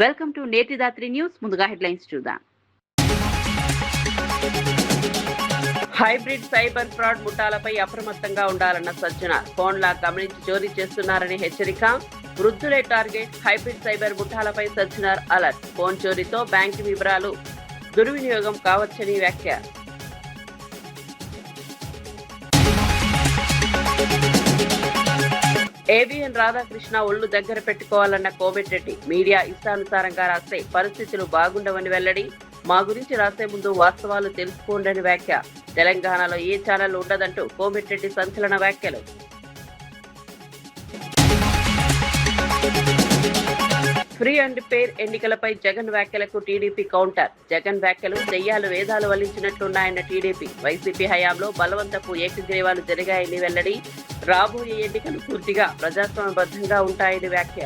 Welcome to నేటి రాత్రి news. ముందుగా హెడ్లైన్స్ చూద్దాం. హైబ్రిడ్ సైబర్ ఫ్రాడ్ ముఠాలపై అప్రమత్తంగా ఉండాలన్న సజ్జన. ఫోన్లా గమనించి చోరీ చేస్తున్నారని హెచ్చరిక. వృద్ధులే టార్గెట్. హైబ్రిడ్ సైబర్ ముఠాలపై సజ్జనార్ అలర్ట్. ఫోన్ చోరీతో బ్యాంకు వివరాలు దుర్వినియోగం కావచ్చని వ్యాఖ్య. ఏబిఎన్ రాధాకృష్ణ ఒళ్లు దగ్గర పెట్టుకోవాలన్న కోమటిరెడ్డి. మీడియా ఇష్టానుసారంగా రాస్తే పరిస్థితులు బాగుండవని వెల్లడి. మా గురించి రాసే ముందు వాస్తవాలు తెలుసుకోండని వ్యాఖ్య. తెలంగాణలో ఏ ఛానల్ ఉండదంటూ కోమటిరెడ్డి సంచలన వ్యాఖ్యలు. ఫ్రీ అండ్ ఫెయిర్ ఎన్నికలపై జగన్ వ్యాఖ్యలకు టీడీపీ కౌంటర్. జగన్ వ్యాఖ్యలు దెయ్యాలు వేదాలు వల్లించినట్లున్నాయన్న టీడీపీ. వైసీపీ హయాంలో బలవంతపు ఏకగ్రీవాలు జరిగాయని వెల్లడి. రాబోయే ఎన్నికలు పూర్తిగా ప్రజాస్వామ్యబద్ధంగా ఉంటాయని వ్యాఖ్య.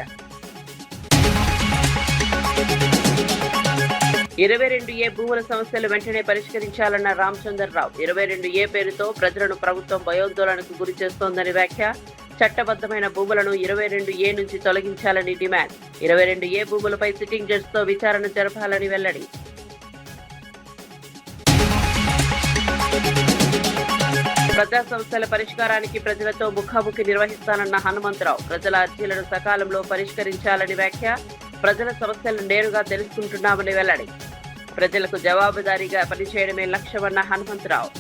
22A భూముల సమస్యలు వెంటనే పరిష్కరించాలన్న రామచంద్రరావు. 22A పేరుతో ప్రజలను ప్రభుత్వం భయోందోళనకు గురి చేస్తోందని వ్యాఖ్య. చట్టబద్ధమైన భూములను 22A నుంచి తొలగించాలని డిమాండ్. 22A భూములపై సిట్టింగ్ జడ్జితో విచారణ జరపాలని వెల్లడి. ప్రజా సమస్యల పరిష్కారానికి ప్రజలతో ముఖాముఖి నిర్వహిస్తానన్న హనుమంతరావు. ప్రజల అర్జీలను సకాలంలో పరిష్కరించాలని వ్యాఖ్య. ప్రజల సమస్యలను నేరుగా తెలుసుకుంటున్నామని వెల్లడి. ప్రజలకు జవాబుదారీగా పనిచేయడమే లక్ష్యమన్న హనుమంతరావు.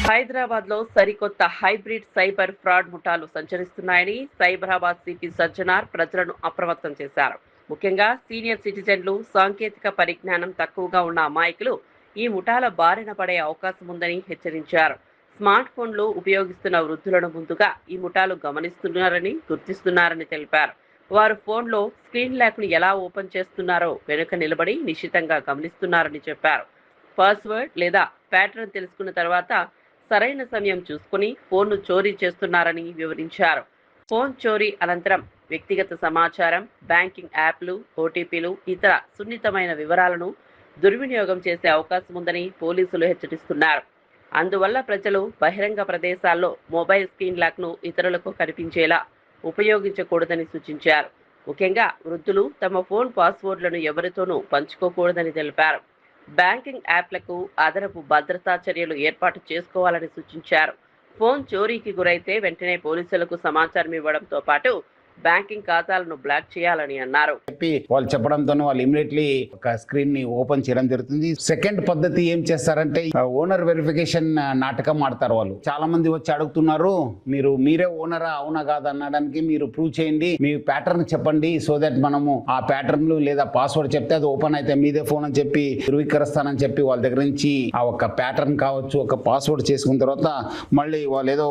హైదరాబాద్ లో సరికొత్త హైబ్రిడ్ సైబర్ ఫ్రాడ్ ముఠాలు సంచరిస్తున్నాయని సైబరాబాద్ సిపి సజ్జనార్ ప్రజలను అప్రమత్తం చేశారు. ముఖ్యంగా సీనియర్ సిటిజన్లు, సాంకేతిక పరిజ్ఞానం తక్కువగా ఉన్న అమాయకులు ఈ ముఠాల బారిన పడే అవకాశం ఉందని హెచ్చరించారు. స్మార్ట్ ఫోన్లు ఉపయోగిస్తున్న వృద్ధులను ముందుగా ఈ ముఠాలు గమనిస్తున్నారని, గుర్తిస్తున్నారని తెలిపారు. వారు ఫోన్లో స్క్రీన్ లాక్ను ఎలా ఓపెన్ చేస్తున్నారో వెనుక నిలబడి నిశితంగా గమనిస్తున్నారని చెప్పారు. పాస్వర్డ్ లేదా ప్యాటర్న్ తెలుసుకున్న తర్వాత సరైన సమయం చూసుకుని ఫోన్ను చోరీ చేస్తున్నారని వివరించారు. ఫోన్ చోరీ అనంతరం వ్యక్తిగత సమాచారం, బ్యాంకింగ్ యాప్లు, ఓటీపీలు, ఇతర సున్నితమైన వివరాలను దుర్వినియోగం చేసే అవకాశం ఉందని పోలీసులు హెచ్చరిస్తున్నారు. అందువల్ల ప్రజలు బహిరంగ ప్రదేశాల్లో మొబైల్ స్క్రీన్ లాక్ను ఇతరులకు కనిపించేలా ఉపయోగించకూడదని సూచించారు. ముఖ్యంగా వృద్ధులు తమ ఫోన్ పాస్వర్డ్లను ఎవరితోనూ పంచుకోకూడదని తెలిపారు. బ్యాంకింగ్ యాప్లకు అదనపు భద్రతా చర్యలు ఏర్పాటు చేసుకోవాలని సూచించారు. ఫోన్ చోరీకి గురైతే వెంటనే పోలీసులకు సమాచారం ఇవ్వడంతో పాటు బ్యాంకింగ్ ఖాతాలను బ్లాక్ చేయాలని అన్నారు. వాళ్ళు చెప్పడంతో వాళ్ళు ఇమీడియట్లీ ఒక స్క్రీన్ ని ఓపెన్ చేయడం జరుగుతుంది. సెకండ్ పద్ధతి ఏం చేస్తారంటే ఓనర్ వెరిఫికేషన్ నాటకం ఆడతారు. వాళ్ళు చాలా మంది వచ్చి అడుగుతున్నారు, మీరే ఓనరా అవునా కాదా అనడానికి మీరు ప్రూవ్ చేయండి, మీ ప్యాటర్న్ చెప్పండి, సో దట్ మనము ఆ ప్యాటర్న్లు లేదా పాస్వర్డ్ చెప్తే అది ఓపెన్ అయితే మీదే ఫోన్ అని చెప్పి ధృవీకరిస్తానని చెప్పి వాళ్ళ దగ్గర నుంచి ఆ ఒక ప్యాటర్న్ కావచ్చు, ఒక పాస్వర్డ్ చేసుకున్న తర్వాత మళ్ళీ వాళ్ళు ఏదో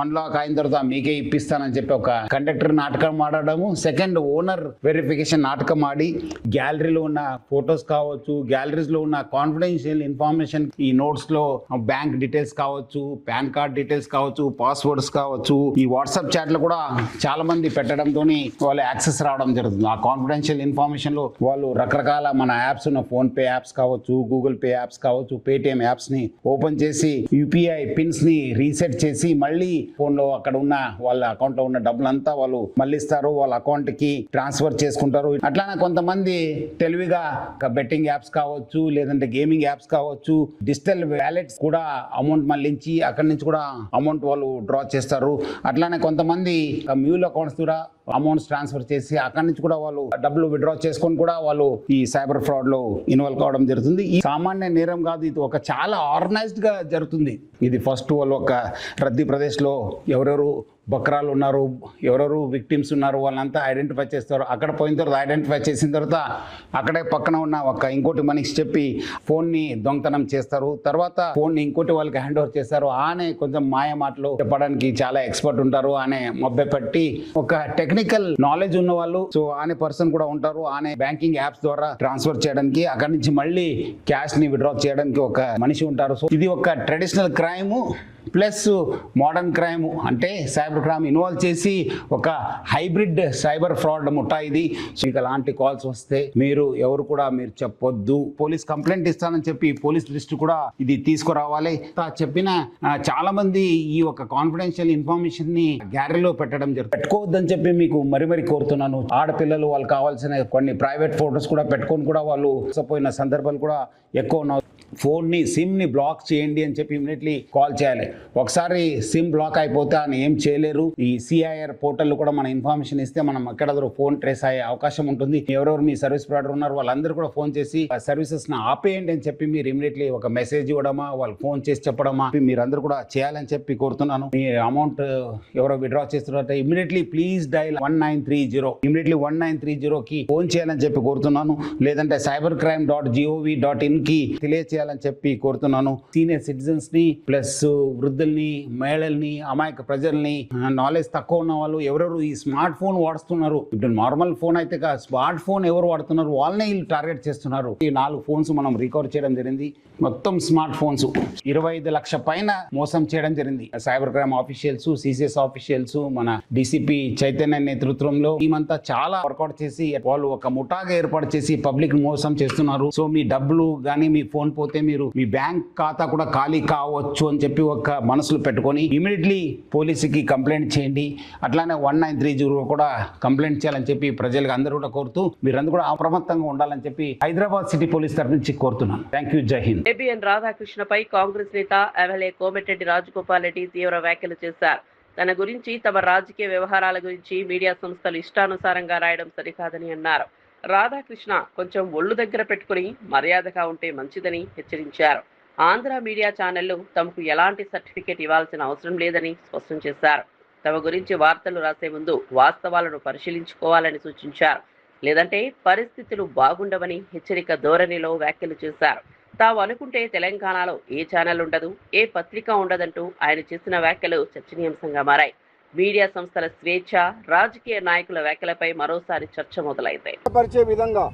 అన్లాక్ అయిన తర్వాత మీకే ఇప్పిస్తానని చెప్పి ఒక కండక్టర్ నాటకం ఆడడము. సెకండ్ ఓనర్ వెరిఫికేషన్ నాటకం ఆడి గ్యాలరీలో ఉన్న ఫొటోస్ కావచ్చు, గ్యాలరీస్ లో ఉన్న కాన్ఫిడెన్షియల్ ఇన్ఫర్మేషన్, ఈ నోట్స్ లో బ్యాంక్ డీటెయిల్స్ కావచ్చు, పాన్ కార్డ్ డీటెయిల్స్ కావచ్చు, పాస్వర్డ్స్ కావచ్చు, ఈ వాట్సాప్ చాట్ లో కూడా చాలా మంది పెట్టడంతో వాళ్ళు యాక్సెస్ రావడం జరుగుతుంది. ఆ కాన్ఫిడెన్షియల్ ఇన్ఫర్మేషన్ లో వాళ్ళు రకరకాల మన యాప్స్ ఉన్న ఫోన్ పే యాప్స్ కావచ్చు, గూగుల్ పే యాప్స్ కావచ్చు, పేటిఎం యాప్స్ ని ఓపెన్ చేసి యూపీఐ పిన్స్ ని రీసెట్ చేసి మళ్ళీ ఫోన్ లో అక్కడ ఉన్న వాళ్ళ అకౌంట్ లో ఉన్న డబ్బులంతా వాళ్ళు మళ్ళీ ఇస్తారు, వాళ్ళ అకౌంట్ కి ట్రాన్స్ఫర్ చేసుకుంటారు. అట్లానే కొంతమంది తెలివిగా బెట్టింగ్ యాప్స్ కావచ్చు, లేదంటే గేమింగ్ యాప్స్ కావచ్చు, డిజిటల్ వ్యాలెట్స్ కూడా అమౌంట్ మళ్ళించి అక్కడి నుంచి కూడా అమౌంట్ వాళ్ళు డ్రా చేస్తారు. అట్లానే కొంతమంది మ్యూల్ అకౌంట్స్ ద్వారా అమౌంట్స్ ట్రాన్స్ఫర్ చేసి అక్కడి నుంచి కూడా వాళ్ళు డబ్బులు విత్డ్రా చేసుకొని కూడా వాళ్ళు ఈ సైబర్ ఫ్రాడ్ లో ఇన్వాల్వ్ కావడం జరుగుతుంది. ఈ సామాన్య నేరం కాదు, ఇది ఒక చాలా ఆర్గనైజ్డ్ గా జరుగుతుంది. ఇది ఫస్ట్ వాళ్ళు ఒక రద్దీ ప్రదేశ్ లో ఎవరెవరు బక్రాలు ఉన్నారు, ఎవరెవరు విక్టిమ్స్ ఉన్నారు వాళ్ళంతా ఐడెంటిఫై చేస్తారు. అక్కడ పోయిన తర్వాత ఐడెంటిఫై చేసిన తర్వాత అక్కడే పక్కన ఉన్న ఒక ఇంకోటి మనిషి చెప్పి ఫోన్ని దొంగతనం చేస్తారు. తర్వాత ఫోన్ని ఇంకోటి వాళ్ళకి హ్యాండ్ ఓవర్ చేస్తారు. ఆనే కొంచెం మాయ మాటలు చెప్పడానికి చాలా ఎక్స్పర్ట్ ఉంటారు. ఆనే మభ్య పెట్టి ఒక టెక్నికల్ నాలెడ్జ్ ఉన్న వాళ్ళు, సో ఆనే పర్సన్ కూడా ఉంటారు. ఆనే బ్యాంకింగ్ యాప్స్ ద్వారా ట్రాన్స్ఫర్ చేయడానికి, అక్కడి నుంచి మళ్ళీ క్యాష్ ని విత్డ్రా చేయడానికి ఒక మనిషి ఉంటారు. సో ఇది ఒక traditional crime. Plus modern crime అంటే సైబర్ క్రైమ్ ఇన్వాల్వ్ చేసి ఒక హైబ్రిడ్ సైబర్ ఫ్రాడ్ ముఠా ఇది. మీకు అలాంటి కాల్స్ వస్తే మీరు ఎవరు కూడా మీరు చెప్పొద్దు. పోలీస్ కంప్లైంట్ ఇస్తానని చెప్పి పోలీస్ లిస్ట్ కూడా ఇది తీసుకురావాలి. చెప్పిన చాలా మంది ఈ ఒక కాన్ఫిడెన్షియల్ ఇన్ఫర్మేషన్ ని గ్యాలరీలో పెట్టడం పెట్టుకోవద్దని చెప్పి మీకు మరి కోరుతున్నాను. ఆడపిల్లలు వాళ్ళు కావాల్సిన కొన్ని ప్రైవేట్ ఫోటోస్ కూడా పెట్టుకొని కూడా వాళ్ళు మోసపోయిన సందర్భాలు కూడా ఎక్కువ ఉన్నాయి. ఫోన్ని సిమ్ని బ్లాక్ చేయండి అని చెప్పి ఇమీడియట్లీ కాల్ చేయాలి. ఒకసారి సిమ్ బ్లాక్ అయిపోతే ఆయన ఏం చేయలేరు. ఈ సిఐఆర్ పోర్టల్ కూడా మన ఇన్ఫర్మేషన్ ఇస్తే మనం ఎక్కడ ఫోన్ ట్రేస్ అయ్యే అవకాశం ఉంటుంది. ఎవరెవరు మీ సర్వీస్ ప్రొవైడర్ ఉన్నారు వాళ్ళందరూ కూడా ఫోన్ చేసి సర్వీసెస్ ని ఆపేయండి అని చెప్పి మీరు ఇమీడియట్లీ ఒక మెసేజ్ ఇవ్వడమా, వాళ్ళు ఫోన్ చేసి చెప్పడమా మీరందరూ కూడా చేయాలని చెప్పి కోరుతున్నాను. మీ అమౌంట్ ఎవరో విత్డ్రా చేస్తున్నారంటే ఇమీడియట్లీ ప్లీజ్ డైల్ 1930 ఇమీడియట్లీ 1930కి ఫోన్ చేయాలని చెప్పి కోరుతున్నాను. లేదంటే cybercrime.gov.in కి తెలియచేయాలని చెప్పి కోరుతున్నాను. సీనియర్ సిటిజన్స్ ని ప్లస్ వృద్ధుల్ని, మహిళల్ని, అమాయక ప్రజల్ని, నాలెడ్జ్ తక్కువ ఉన్న వాళ్ళు ఎవరెవరు ఈ స్మార్ట్ ఫోన్ వాడుతున్నారు, ఇప్పుడు నార్మల్ ఫోన్ అయితే స్మార్ట్ ఫోన్ ఎవరు వాడుతున్నారు వాళ్ళనే వీళ్ళు టార్గెట్ చేస్తున్నారు. ఈ 4 ఫోన్స్ మనం రికవర్ చేయడం జరిగింది. మొత్తం స్మార్ట్ ఫోన్స్ 25 లక్షల పైన మోసం చేయడం జరిగింది. Cyber crime officials, CCS officials, మన డిసిపి చైతన్య నేతృత్వంలో టీమంతా చాలా వర్కౌట్ చేసి వాళ్ళు ఒక ముఠాగా ఏర్పాటు చేసి పబ్లిక్ మోసం చేస్తున్నారు. సో మీ డబ్బులు కానీ మీ ఫోన్ పోతే మీరు మీ బ్యాంక్ ఖాతా కూడా ఖాళీ కావచ్చు అని చెప్పి ఒక మనసులో పెట్టుకొని ఇమీడియట్లీ పోలీసుకి కంప్లైంట్ చేయండి. అట్లానే 1930 కూడా కంప్లైంట్ చేయాలని చెప్పి ప్రజలకు అందరూ కూడా కోరుతూ మీరందరూ కూడా అప్రమత్తంగా ఉండాలని చెప్పి హైదరాబాద్ సిటీ పోలీస్ తరఫు నుంచి కోరుతున్నాను. Thank you. జై హింద్. ఏబిఎన్ రాధాకృష్ణపై కాంగ్రెస్ నేత ఎమ్మెల్యే కోమటిరెడ్డి రాజగోపాల్ రెడ్డి తీవ్ర వ్యాఖ్యలు చేశారు. తన గురించి, తమ రాజకీయ వ్యవహారాల గురించి మీడియా సంస్థలు ఇష్టానుసారంగా రాయడం సరికాదని అన్నారు. రాధాకృష్ణ కొంచెం ఒళ్ళు దగ్గర పెట్టుకుని మర్యాదగా ఉంటే మంచిదని హెచ్చరించారు. ఆంధ్ర మీడియా ఛానళ్లు తమకు ఎలాంటి సర్టిఫికేట్ ఇవ్వాల్సిన అవసరం లేదని స్పష్టం చేశారు. తమ గురించి వార్తలు రాసే ముందు వాస్తవాలను పరిశీలించుకోవాలని సూచించారు. లేదంటే పరిస్థితులు బాగుండవని హెచ్చరిక ధోరణిలో వ్యాఖ్యలు చేశారు. తాము అనుకుంటే తెలంగాణలో ఏ ఛానల్ ఉండదు, ఏ పత్రిక ఉండదంటూ ఆయన చేసిన వ్యాఖ్యలు చర్చనీయాంశంగా మారాయి. మీడియా సంస్థల స్వేచ్ఛ, రాజకీయ నాయకుల వ్యాఖ్యలపై మరోసారి చర్చ మొదలైంది. పరిచే విధంగా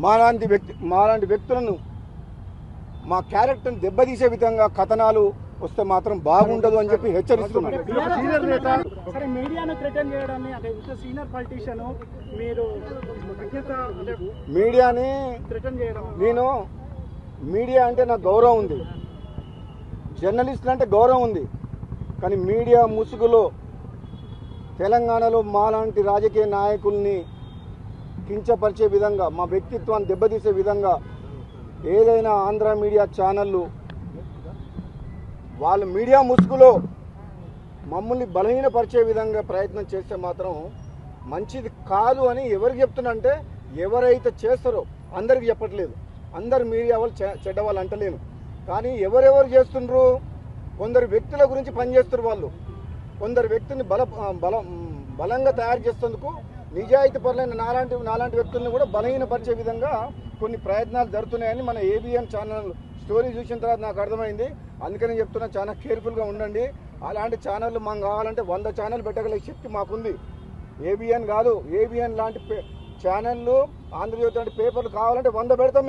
మాలాంటి వ్యక్తులను, మా క్యారెక్టర్ని దెబ్బతీసే విధంగా కథనాలు వస్తే మాత్రం బాగుండదు అని చెప్పి హెచ్చరిస్తున్నారు. మీడియాని నేను మీడియా అంటే నాకు గౌరవం ఉంది, జర్నలిస్టులు అంటే గౌరవం ఉంది. కానీ మీడియా ముసుగులో తెలంగాణలో మాలాంటి రాజకీయ నాయకుల్ని కించపరిచే విధంగా, మా వ్యక్తిత్వాన్ని దెబ్బతీసే విధంగా ఏదైనా ఆంధ్ర మీడియా ఛానళ్ళు వాళ్ళ మీడియా ముసుగులో మమ్మల్ని బలహీనపరిచే విధంగా ప్రయత్నం చేస్తే మాత్రం మంచిది కాదు అని ఎవరికి చెప్తున్నా అంటే, ఎవరైతే చేస్తారో అందరికి చెప్పట్లేదు. అందరు మీడియా వాళ్ళు చెడ్డ వాళ్ళు అంటలేను, కానీ ఎవరెవరు చేస్తుండ్రు, కొందరు వ్యక్తుల గురించి పనిచేస్తారు వాళ్ళు. కొందరు వ్యక్తిని బలంగా తయారు చేసేందుకు నిజాయితీ పరులైన నాలాంటి వ్యక్తులను కూడా బలహీనపరిచే విధంగా కొన్ని ప్రయత్నాలు జరుగుతున్నాయని మన ఏబిఎన్ ఛానల్ స్టోరీ చూసిన తర్వాత నాకు అర్థమైంది. అందుకని చెప్తున్నా, చాలా కేర్ఫుల్గా ఉండండి. అలాంటి ఛానళ్ళు మాకు కావాలంటే 100 ఛానల్ పెట్టగలిగే శక్తి మాకుంది. ఏబిఎన్ కాదు, ఏబిఎన్ లాంటి ఛానళ్ళు, ఆంధ్రజ్యోతి లాంటి పేపర్లు కావాలంటే 100 పెడతాం.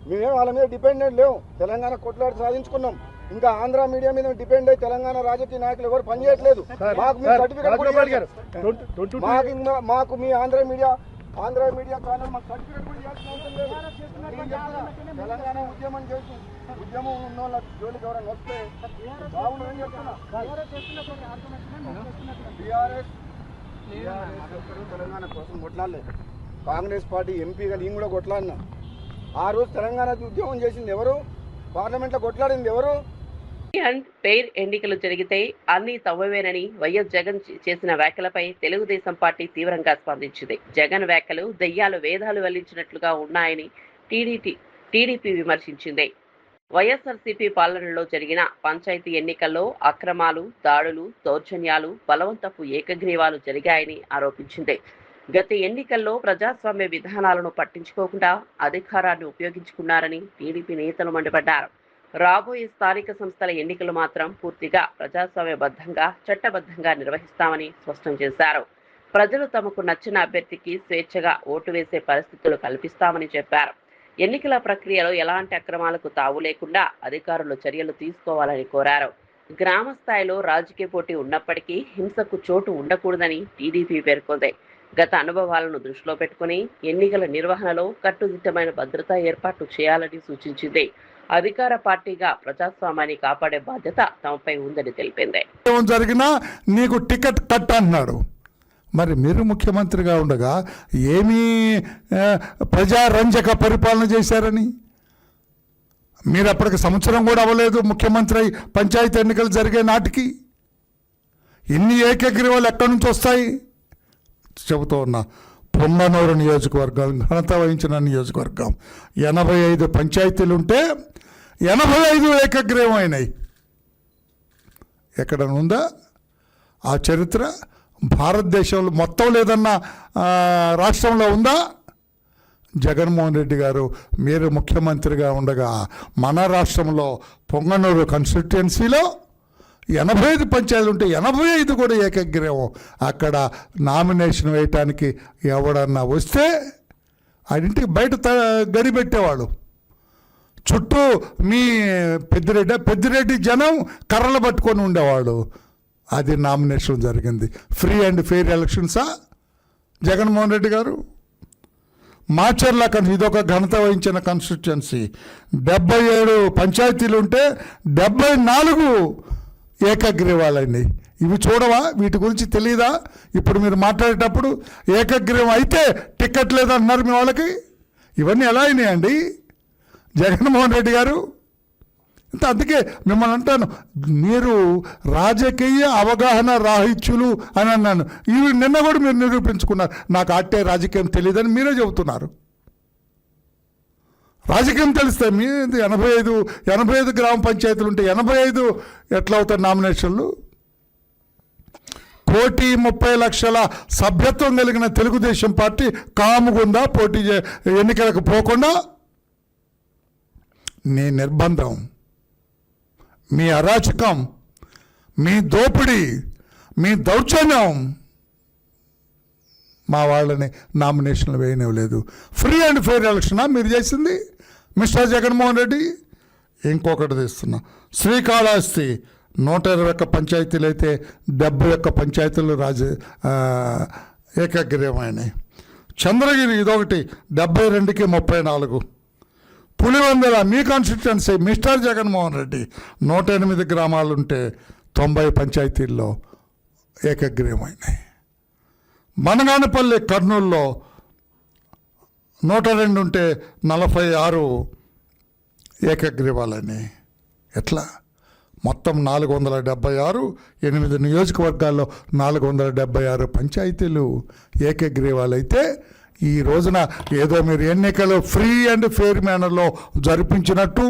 మేమే వాళ్ళ మీద డిపెండెంట్ లేవు. తెలంగాణ కొట్లాడి సాధించుకున్నాం. ఇంకా ఆంధ్ర మీడియా మీద డిపెండ్ అయ్యి తెలంగాణ రాజకీయ నాయకులు ఎవరు పనిచేయట్లేదు. మాకు మీ సర్టిఫికేట్ మాకు మీ ఆంధ్ర మీడియా ఛానల్ మాకు సర్టిఫికేట్ కూడా చేయాల్సిన అవసరం లేదు. తెలంగాణ ఉద్యమం చేసి ఉద్యమం ఉన్న వాళ్ళ జోలికి ఎవరైనా వస్తే బాగుండదని చెప్తున్నా. తెలంగాణ కోసం కొట్లాడలేదు. కాంగ్రెస్ పార్టీ ఎంపీగా నేను కూడా కొట్లాడినా. ఆ రోజు తెలంగాణ ఉద్యమం చేసింది ఎవరు? పార్లమెంట్లో కొట్లాడింది ఎవరు? పేర్ ఎన్నికలు జరిగితే అన్ని తవ్వవేనని వైఎస్ జగన్ చేసిన వ్యాఖ్యలపై తెలుగుదేశం పార్టీ తీవ్రంగా స్పందించింది. జగన్ వ్యాఖ్యలు దెయ్యాలు వేదాలు వెల్లించినట్లుగా ఉన్నాయని టీడీపీ విమర్శించింది. వైఎస్ఆర్సీపీ పాలనలో జరిగిన పంచాయతీ ఎన్నికల్లో అక్రమాలు, దాడులు, దౌర్జన్యాలు, బలవంతపు ఏకగ్రీవాలు జరిగాయని ఆరోపించింది. గత ఎన్నికల్లో ప్రజాస్వామ్య విధానాలను పట్టించుకోకుండా అధికారాన్ని ఉపయోగించుకున్నారని టీడీపీ నేతలు మండిపడ్డారు. రాబోయే స్థానిక సంస్థల ఎన్నికలు మాత్రం పూర్తిగా ప్రజాస్వామ్యబద్ధంగా, చట్టబద్ధంగా నిర్వహిస్తామని స్పష్టం చేశారు. ప్రజలు తమకు నచ్చిన అభ్యర్థికి స్వేచ్ఛగా ఓటు వేసే పరిస్థితులు కల్పిస్తామని చెప్పారు. ఎన్నికల ప్రక్రియలో ఎలాంటి అక్రమాలకు తావు లేకుండా అధికారులు చర్యలు తీసుకోవాలని కోరారు. గ్రామ స్థాయిలో రాజకీయ పోటీ ఉన్నప్పటికీ హింసకు చోటు ఉండకూడదని టీడీపీ పేర్కొంది. గత అనుభవాలను దృష్టిలో పెట్టుకుని ఎన్నికల నిర్వహణలో కట్టుదిట్టమైన భద్రతా ఏర్పాట్లు చేయాలని సూచించింది. అధికార పార్టీగా ప్రజాస్వామ్యాన్ని కాపాడే బాధ్యత తమపై ఉందని తెలిపింది. జరిగినా నీకు టికెట్ కట్ అన్నాడు. మరి మీరు ముఖ్యమంత్రిగా ఉండగా ఏమీ ప్రజారంజక పరిపాలన చేశారని? మీరు అప్పటికి సంవత్సరం కూడా అవ్వలేదు ముఖ్యమంత్రి అయి పంచాయతీ ఎన్నికలు జరిగే నాటికి. ఇన్ని ఏకగ్రీవాలు ఎక్కడి నుంచి వస్తాయి? చెబుతూ ఉన్నా, పొంగనూరు నియోజకవర్గం ఘనత వహించిన నియోజకవర్గం 85 పంచాయతీలు ఉంటే 85 ఏకగ్రీవం అయినాయి. ఎక్కడ ఉందా ఆ చరిత్ర? భారతదేశంలో మొత్తం లేదన్న రాష్ట్రంలో ఉందా? జగన్మోహన్ రెడ్డి గారు మీరు ముఖ్యమంత్రిగా ఉండగా మన రాష్ట్రంలో పొంగనూరు కాన్స్టిట్యుయెన్సీలో 85 పంచాయతీలు ఉంటే 85 కూడా ఏకగ్రీవం. అక్కడ నామినేషన్ వేయటానికి ఎవడన్నా వస్తే ఆయనింటికి బయట గడిపెట్టేవాడు. చుట్టూ మీ పెద్దిరెడ్డి జనం కర్రలు పట్టుకొని ఉండేవాడు. అది నామినేషన్ జరిగింది. ఫ్రీ అండ్ ఫెయిర్ ఎలక్షన్సా జగన్మోహన్ రెడ్డి గారు? మాచర్ల ఇదొక ఘనత వహించిన కాన్స్టిట్యుయెన్సీ 77 పంచాయతీలు ఉంటే 74 ఏకగ్రీవాలండి. ఇవి చూడవా? వీటి గురించి తెలియదా? ఇప్పుడు మీరు మాట్లాడేటప్పుడు ఏకగ్రీవం అయితే టికెట్ లేదంటున్నారు మీ వాళ్ళకి. ఇవన్నీ ఎలా అయినాయండి జగన్మోహన్ రెడ్డి గారు? అందుకే మిమ్మల్ని అంటాను, మీరు రాజకీయ అవగాహన రాహిత్యులు అని అన్నాను. ఇవి నిన్న కూడా మీరు నిరూపించుకున్నారు. నాకు అట్టే రాజకీయం తెలియదని మీరే చెబుతున్నారు. రాజకీయం తెలిస్తే మీ 85 గ్రామ పంచాయతీలు ఉంటే 85 ఎట్లా అవుతారు నామినేషన్లు? 1,30,00,000 సభ్యత్వం కలిగిన తెలుగుదేశం పార్టీ కాముగుందా పోటీ ఎన్నికలకు పోకుండా? నీ నిర్బంధం, మీ అరాచకం, మీ దోపిడీ, మీ దౌర్జన్యం మా వాళ్ళని నామినేషన్లు వేయనివ్వలేదు. ఫ్రీ అండ్ ఫెయిర్ ఎలక్షనా మీరు చేసింది మిస్టర్ జగన్మోహన్ రెడ్డి? ఇంకొకటి తీస్తున్నా, శ్రీకాళహస్తి 121 పంచాయతీలు అయితే 71 పంచాయతీలు ఏకగ్రీవమైనాయి. చంద్రగిరి ఇదొకటి 72కి 34. పులివెందుల మీ కాన్స్టిట్యుయెన్సీ మిస్టర్ జగన్మోహన్ రెడ్డి 108 గ్రామాలుంటే 90 పంచాయతీల్లో ఏకగ్రీవమైనాయి. బనగానపల్లి కర్నూలులో 102 ఉంటే 46 ఏకగ్రీవాలని. ఎట్లా? మొత్తం 476, 8 నియోజకవర్గాల్లో 476 పంచాయతీలు ఏకగ్రీవాలైతే ఈ రోజున ఏదో మీరు ఎన్నికలు ఫ్రీ అండ్ ఫెయిర్ మేనర్లో జరిపించినట్టు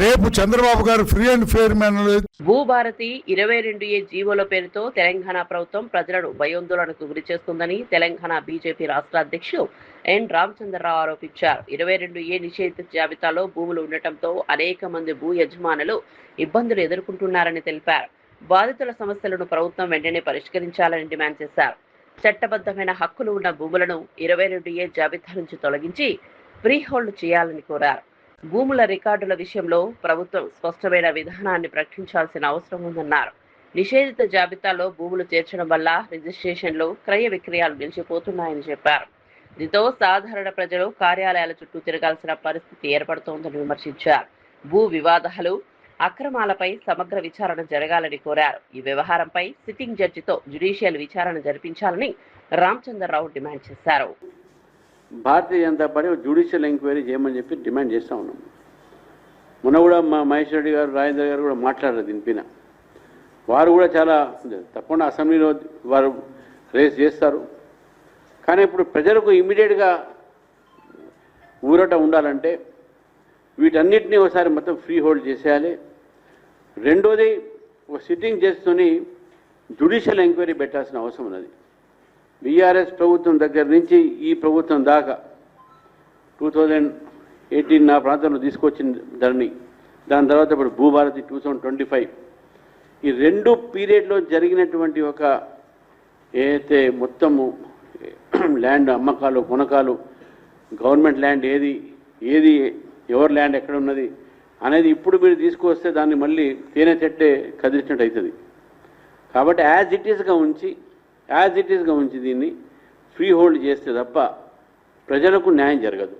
రేపు చంద్రబాబు గారు ఫ్రీ అండ్ ఫెయిర్ మేనర్లో భూభారతి 22A జీవోల పేరుతో తెలంగాణ ప్రభుత్వం ప్రజలను భయోందోళనకు గురి చేస్తుందని తెలంగాణ బీజేపీ రాష్ట్ర అధ్యక్షుడు ఎన్ రామచంద్రరావు ఆరోపించారు. 22A నిషేధిత జాబితాలో భూములు ఉండటంతో అనేక మంది భూ యజమానులు ఇబ్బందులు ఎదుర్కొంటున్నారని తెలిపారు. బాధితుల సమస్యలను ప్రభుత్వం వెంటనే పరిష్కరించాలని డిమాండ్ చేశారు. చట్టబద్ధమైన హక్కులు ఉన్న భూములను 22A జాబితా నుంచి తొలగించి ఫ్రీ హోల్డ్ చేయాలని కోరారు. భూముల రికార్డుల విషయంలో ప్రభుత్వం స్పష్టమైన విధానాన్ని ప్రకటించాల్సిన అవసరం ఉందన్నారు. నిషేధిత జాబితాలో భూములు చేర్చడం వల్ల రిజిస్ట్రేషన్లు, క్రయ విక్రయాలు నిలిచిపోతున్నాయని చెప్పారు. దీంతో సాధారణ ప్రజలు కార్యాలయాల చుట్టూ తిరగాల్సిన పరిస్థితి ఏర్పడుతోందని విమర్శించారు. భూ వివాదాలు, అక్రమాలపై సమగ్ర విచారణ జరగాలని కోరారు. ఈ వ్యవహారంపై సిట్టింగ్ జడ్జితో జ్యుడిషియల్ విచారణ జరిపించాలని రామచంద్రరావు డిమాండ్ చేశారు. Bharatiya Janata party judicial enquiry చేయమని చెప్పి డిమాండ్ చేస్తూ ఉన్నాం. మొన్న కూడా మా మహేష్ రెడ్డి గారు, రాజేంద్ర గారు కూడా మాట్లాడారు దీనిపైన. వారు కూడా చాలా తప్పకుండా అసెంబ్లీలో వారు రేస్ చేస్తారు. కానీ ఇప్పుడు ప్రజలకు ఇమ్మీడియట్గా ఊరట ఉండాలంటే వీటన్నిటినీ ఒకసారి మొత్తం ఫ్రీ హోల్డ్ చేసేయాలి. రెండోది, ఒక సిట్టింగ్ చేసుకొని జ్యుడిషియల్ ఎంక్వైరీ పెట్టాల్సిన అవసరం ఉన్నది. బీఆర్ఎస్ ప్రభుత్వం దగ్గర నుంచి ఈ ప్రభుత్వం దాకా 2018 నా ప్రాంతంలో తీసుకొచ్చిన ధరని, దాని తర్వాత ఇప్పుడు భూభారతి 2025, ఈ 2 పీరియడ్లో జరిగినటువంటి ఒక ఏదైతే మొత్తము ల్యాండ్ అమ్మకాలు, కొనకాలు గవర్నమెంట్ ల్యాండ్ ఏది ఏది ఎవరి ల్యాండ్ ఎక్కడ ఉన్నది అనేది ఇప్పుడు మీరు తీసుకువస్తే దాన్ని మళ్ళీ తేనె చెట్టే కదిలించినట్టు అవుతుంది. కాబట్టి యాజ్ ఇట్ ఈస్గా ఉంచి దీన్ని ఫ్రీ హోల్డ్ చేస్తే తప్ప ప్రజలకు న్యాయం జరగదు.